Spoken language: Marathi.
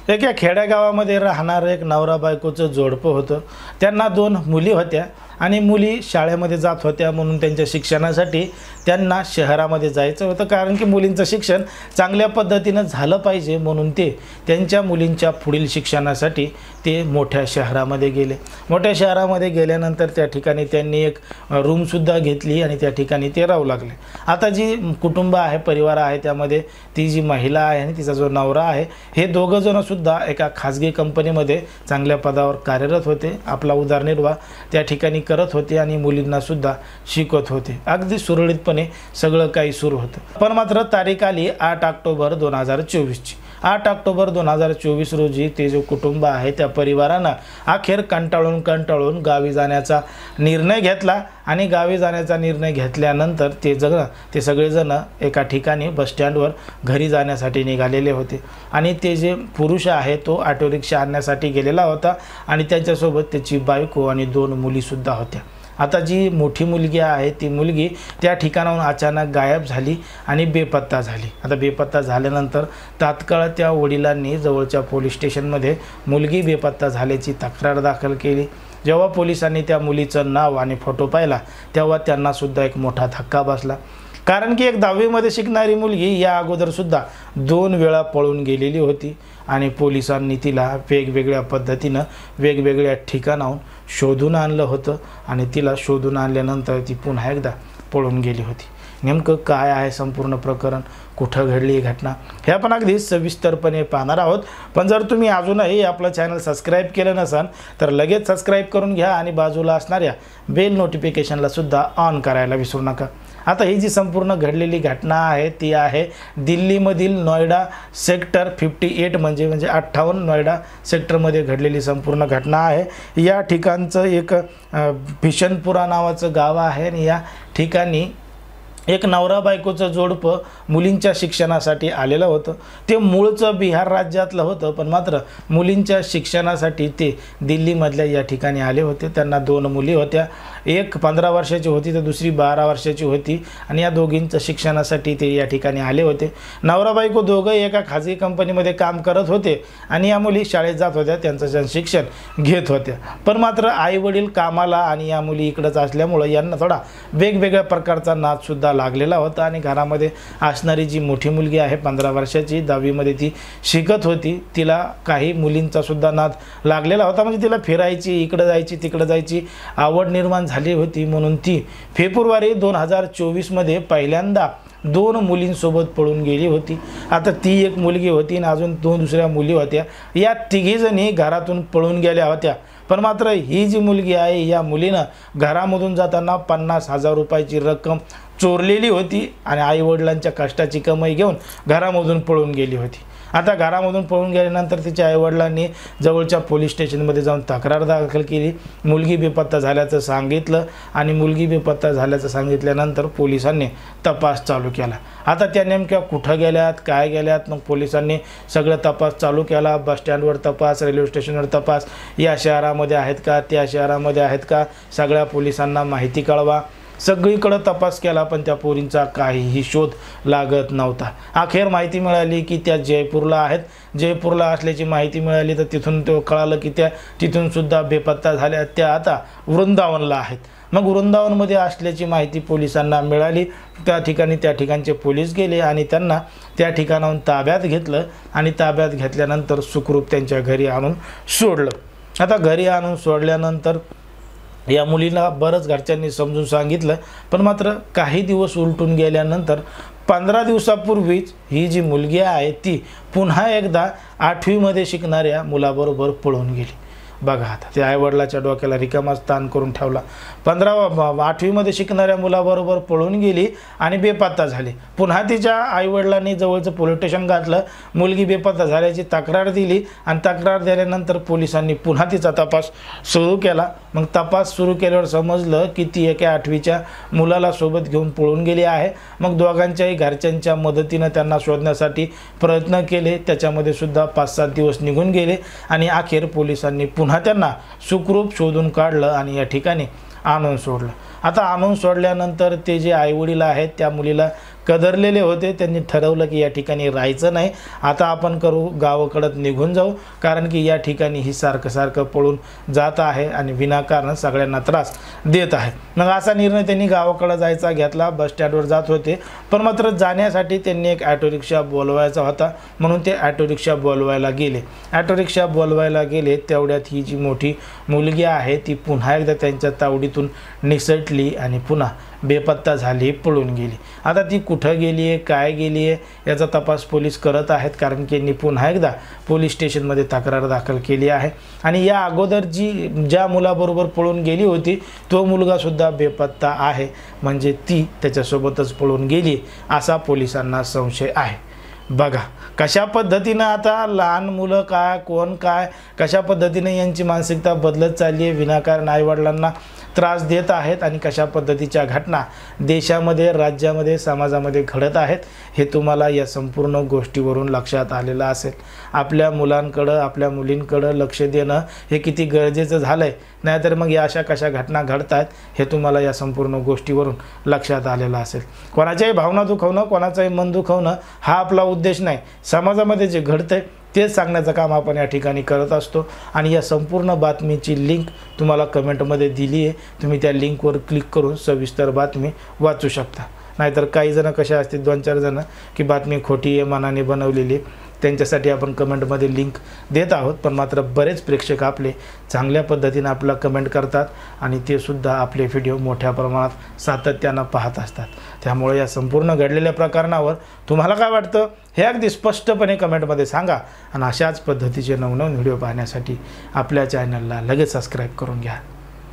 एका खेड्यागावामध्ये राहणारं एक नवरा बायकोचं जोडपं होतं। त्यांना 2 मुली होत्या आणि मुली शाळेमध्ये जात होत्या म्हणून त्यांच्या शिक्षणासाठी त्यांना शहरामध्ये जायचं होतं, कारण की मुलींचं शिक्षण चांगल्या पद्धतीनं झालं पाहिजे म्हणून ते त्यांच्या मुलींच्या पुढील शिक्षणासाठी ते मोठ्या शहरामध्ये गेले। मोठ्या शहरामध्ये गेल्यानंतर त्या ठिकाणी त्यांनी एक रूमसुद्धा घेतली आणि त्या ठिकाणी ते राहू लागले। आता जी कुटुंब आहे, परिवार आहे, त्यामध्ये ती जी महिला आहे आणि तिचा जो नवरा आहे, हे दोघं जण सुद्धा एका खाजगी कंपनीमध्ये चांगल्या पदावर कार्यरत होते। आपला उदरनिर्वाह त्या ठिकाणी करत होते आणि मुलींना सुद्धा शिकवत होते। अगदी सुरळीतपणे सगळं काही सुरू होतं। पण मात्र तारीख आली 8 ऑक्टोबर 2024 ची। 8 ऑक्टोबर 2024 रोजी ते जो कुटुंब आहे त्या परिवारानं अखेर कंटाळून गावी जाण्याचा निर्णय घेतला आणि गावी जाण्याचा निर्णय घेतल्यानंतर ते सगळेजण एका ठिकाणी बस स्टँडवर घरी जाण्यासाठी निघालेले होते आणि ते जे पुरुष आहे तो ऑटो रिक्षा आणण्यासाठी गेलेला होता आणि त्याच्यासोबत त्याची बायको आणि 2 मुली सुद्धा होत्या। आता जी मोठी मुलगी आहे ती मुलगी त्या ठिकाणाहून अचानक गायब झाली आणि बेपत्ता झाली। आता बेपत्ता झाल्यानंतर तात्काळ त्या वडिलांनी जवळच्या पोलीस स्टेशनमध्ये मुलगी बेपत्ता झाल्याची तक्रार दाखल केली। जेव्हा पोलिसांनी त्या मुलीचं नाव आणि फोटो पाहिला तेव्हा त्यांना सुद्धा एक मोठा धक्का बसला, कारण की एक 10वी मध्ये शिकणारी मुलगी या अगोदर सुद्धा 2 वेळा पळून गेलेली होती आणि पोलिसांनी तिला वेगवेगळ्या पद्धतीनं वेगवेगळ्या ठिकाणाहून शोधून आणलं होतं आणि तिला शोधून आणल्यानंतर ती पुन्हा एकदा पळून गेली होती। नेमकं काय आहे संपूर्ण प्रकरण, कुठं घडली ही घटना, हे आपण अगदी सविस्तरपणे पाहणार आहोत। पण जर तुम्ही अजूनही आपलं चॅनल सबस्क्राईब केलं नसाल तर लगेच सबस्क्राईब करून घ्या आणि बाजूला असणाऱ्या बेल नोटिफिकेशनला सुद्धा ऑन करायला विसरू नका। आता ही जी संपूर्ण घडलेली घटना आहे ती आहे दिल्लीमधील नोएडा सेक्टर 58 म्हणजे 58 नोएडा सेक्टरमध्ये घडलेली संपूर्ण घटना आहे। या ठिकाणचं एक भिशनपुरा नावाचं गाव आहे आणि या ठिकाणी एक नवरा बायकोचं जोडपं मुलींच्या शिक्षणासाठी आलेलं होतं। ते मूळचं बिहार राज्यातलं होतं, पण मात्र मुलींच्या शिक्षणासाठी ते दिल्लीमधल्या या ठिकाणी आले होते। त्यांना 2 मुली होत्या, एक 15 वर्षाची होती तर दुसरी 12 वर्षाची होती आणि या दोघींचं शिक्षणासाठी ते या ठिकाणी आले होते। नवरा बायको दोघं एका खाजगी कंपनीमध्ये काम करत होते आणि या मुली शाळेत जात होत्या, त्यांचं शिक्षण घेत होत्या। पण मात्र आई वडील कामाला आणि या मुली इकडंच असल्यामुळं यांना थोडा वेगवेगळ्या प्रकारचा नाद सुद्धा लागलेला होता आणि घरामध्ये असणारी जी मोठी मुलगी आहे 15 वर्षाची, 10वी मध्ये ती शिकत होती, तिला काही मुलींचा सुद्धा नाद लागलेला होता। म्हणजे तिला फिरायची, इकडे जायची तिकडे जायची आवड निर्माण झाली होती म्हणून ती फेब्रुवारी 2024 मध्ये पहिल्यांदा 2 मुलींसोबत पळून गेली होती। आता ती एक मुलगी होती आणि अजून 2 दुसऱ्या मुली होत्या। या तिघीजणी घरातून पळून गेल्या होत्या। पण मात्र ही जी मुलगी आहे या मुलीनं घरामधून जाताना 50,000 रुपयाची रक्कम चोरलेली होती आणि आई वडिलांच्या कष्टाची कमाई घेऊन घरामधून पळून गेली होती। आता घरामधून पळून गेल्यानंतर तिच्या आईवडिलांनी जवळच्या पोलीस स्टेशनमध्ये जाऊन तक्रार दाखल केली, मुलगी बेपत्ता झाल्याचं सांगितलं आणि मुलगी बेपत्ता झाल्याचं सांगितल्यानंतर पोलिसांनी तपास चालू केला। आता त्या नेमक्या कुठं गेल्यात, काय गेल्यात, मग पोलिसांनी सगळं तपास चालू केला। बस स्टँडवर तपास, रेल्वे स्टेशनवर तपास, या शहरामध्ये आहेत का, त्या शहरामध्ये आहेत का, सगळ्या पोलिसांना माहिती कळवा, सगळीकडे तपास केला पण त्या पोरींचा काहीही शोध लागत नव्हता। अखेर माहिती मिळाली की त्या जयपूरला आहेत। जयपूरला असल्याची माहिती मिळाली तर तिथून तो कळालं की त्या तिथून सुद्धा बेपत्ता झाल्या, त्या आता वृंदावनला आहेत। मग वृंदावनमध्ये असल्याची माहिती पोलिसांना मिळाली, त्या ठिकाणचे पोलीस गेले आणि त्यांना त्या ठिकाणाहून ताब्यात घेतलं आणि ताब्यात घेतल्यानंतर सुखरूप त्यांच्या घरी आणून सोडलं। आता घरी आणून सोडल्यानंतर या मुलीला बरंच घरच्यांनी समजून सांगितलं, पण मात्र काही दिवस उलटून गेल्यानंतर 15 दिवसापूर्वीच ही जी मुलगी आहे ती पुन्हा एकदा 8वी मध्ये शिकणाऱ्या मुलाबरोबर पळून गेली। बघा आता त्या आईवडिलाच्या डोक्याला रिकामाच ताण करून ठेवला। 8वी मध्ये शिकणाऱ्या मुलाबरोबर पळून गेली आणि बेपत्ता झाली। पुन्हा तिच्या आईवडिलांनी जवळचं पोलीस स्टेशन गाठलं, मुलगी बेपत्ता झाल्याची तक्रार दिली आणि तक्रार दिल्यानंतर पोलिसांनी पुन्हा तिचा तपास सुरू केला। मग तपास सुरू केल्यावर समजलं की ती एका 8वीच्या मुलाला सोबत घेऊन पळून गेली आहे। मग दोघांच्याही घरच्यांच्या मदतीने त्यांना शोधण्यासाठी प्रयत्न केले, त्याच्यामध्ये सुद्धा 5-7 दिवस निघून गेले आणि अखेर पोलिसांनी पुन्हा त्यांना सुखरूप शोधून काढलं आणि या ठिकाणी आणून सोडलं। आता आणून सोडल्यानंतर ते जे आईवडील आहेत त्या मुलीला कदरलेले होते, त्यांनी ठरवलं की या ठिकाणी राहायचं नाही, आता आपण करू गावाकडं निघून जाऊ, कारण की या ठिकाणी ही सारखं पळून जात आहे आणि विनाकारण सगळ्यांना त्रास देत आहे। मग असा निर्णय त्यांनी गावाकडे जायचा घेतला। बस स्टँडवर जात होते, पण मात्र जाण्यासाठी त्यांनी एक ऑटो रिक्षा बोलवायचा होता, म्हणून ते ऑटो रिक्षा बोलवायला गेले। ऑटो रिक्षा बोलवायला गेले तेवढ्यात ही जी मोठी मुलगी आहे ती पुन्हा एकदा त्यांच्या तावडीतून निसटली आणि पुन्हा बेपत्ता झाली, पळून गेली। आता ती कुठं गेली आहे, काय गेली आहे याचा तपास पोलीस करत आहेत, कारण की यांनी पुन्हा एकदा पोलीस स्टेशनमध्ये तक्रार दाखल केली आहे। आणि या अगोदर ज्या मुलाबरोबर पळून गेली होती तो मुलगासुद्धा बेपत्ता आहे, म्हणजे ती त्याच्यासोबतच पळून गेली असा पोलिसांना संशय आहे। बघा कशा पद्धतीनं आता लहान मुलं काय कोण काय कशा पद्धतीने यांची मानसिकता बदलत चालली आहे, विनाकारण आईवडिलांना त्रास देत आहेत आणि कशा पद्धतीच्या घटना देशामध्ये, राज्यामध्ये, समाजामध्ये घडत आहेत हे तुम्हाला या संपूर्ण गोष्टीवरून लक्षात आलेलं असेल। आपल्या मुलांकडं, आपल्या मुलींकडं लक्ष देणं हे किती गरजेचं झालंय, नाहीतर मग या अशा कशा घटना घडत आहेत हे तुम्हाला या संपूर्ण गोष्टीवरून लक्षात आलेलं असेल। कोणाच्याही भावना दुखवणं, कोणाचंही मन दुखवणं हा आपला उद्देश नाही। समाजामध्ये जे घडतंय तेच सांगण्याचं काम आपण या ठिकाणी करत असतो आणि या संपूर्ण बातमीची लिंक तुम्हाला कमेंटमध्ये दिली आहे, तुम्ही त्या लिंकवर क्लिक करून सविस्तर बातमी वाचू शकता। नाहीतर काही जण कशा असतील 2-4 जण की बातमी खोटी आहे, मनाने बनवलेली, त्यांच्यासाठी आपण कमेंटमध्ये लिंक देत आहोत, पण मात्र बरेच प्रेक्षक आपले चांगल्या पद्धतीने आपला कमेंट करतात आणि ते सुद्धा आपले व्हिडिओ मोठ्या प्रमाणात सातत्यानं पाहत असतात। त्यामुळे या संपूर्ण घडलेल्या प्रकरणावर तुम्हाला काय वाटतं हे अगदी स्पष्टपणे कमेंटमध्ये सांगा आणि अशाच पद्धतीचे नवनवीन व्हिडिओ पाहण्यासाठी आपल्या चॅनलला लगेच सबस्क्राईब करून घ्या।